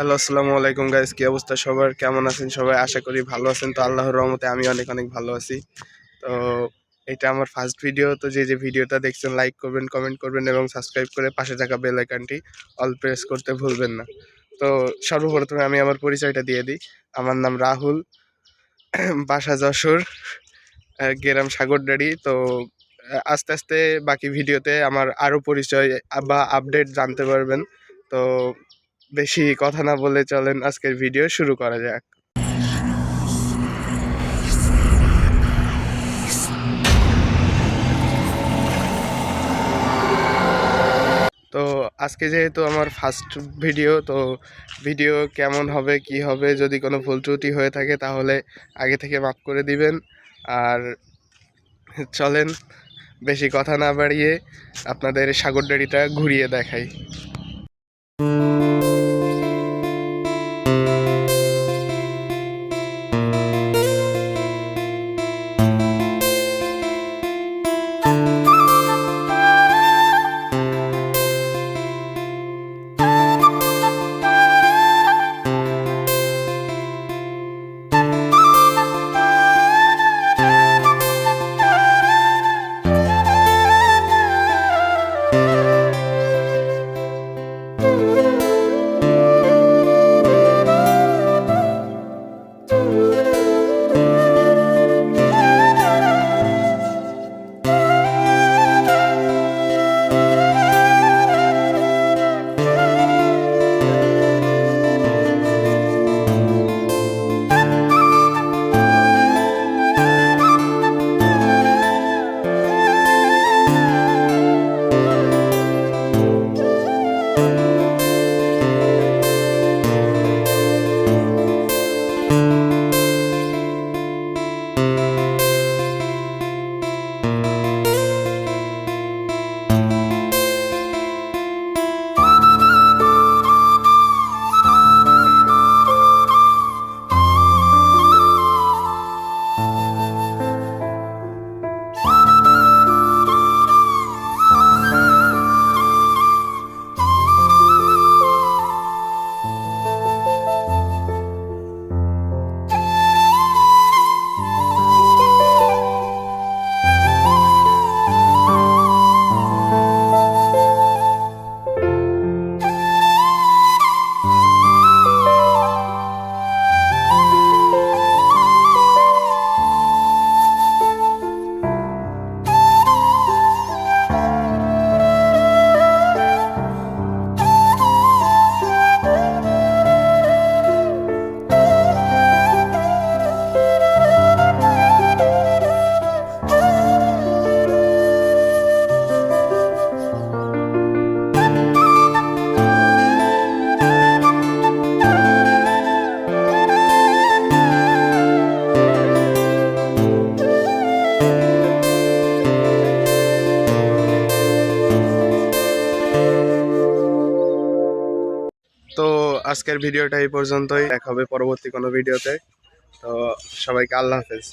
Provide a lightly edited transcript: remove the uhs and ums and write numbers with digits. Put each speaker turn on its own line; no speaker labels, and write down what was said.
Hello, আসসালামু আলাইকুম guys. কি অবস্থা সবার? কেমন আছেন সবাই? আশা করি ভালো আছেন। তো আল্লাহর রহমতে আমি অনেক অনেক ভালো আছি। তো এটা আমার ফার্স্ট ভিডিও। তো যে ভিডিওটা দেখছেন লাইক করবেন, কমেন্ট করবেন এবং সাবস্ক্রাইব করে পাশে থাকা বেল আইকনটি অল প্রেস করতে ভুলবেন না। তো সর্বপ্রথমে আমি আমার পরিচয়টা দিয়ে দিই। আমার নাম রাহুল, বাসা যশোর, গ্রাম সাগরদাড়ি। তো আস্তে আস্তে বাকি ভিডিওতে আমার আরও পরিচয় বা আপডেট জানতে পারবেন। তো বেশি কথা না বলে চলেন আজকের ভিডিও শুরু করা যাক। তো আজকে যেহেতু আমার ফার্স্ট ভিডিও, তো ভিডিও কেমন হবে কি হবে, যদি কোনো ভুল ত্রুটি হয়ে থাকে তাহলে আগে থেকে মাফ করে দিবেন। আর চলেন বেশি কথা না বাড়িয়ে আপনাদের সাগরদাড়িটা ঘুরিয়ে দেখাই। তো আজকের ভিডিওটা এই পর্যন্তই। দেখা হবে পরবর্তী কোনো ভিডিওতে। তো সবাইকে আল্লাহ হাফেজ।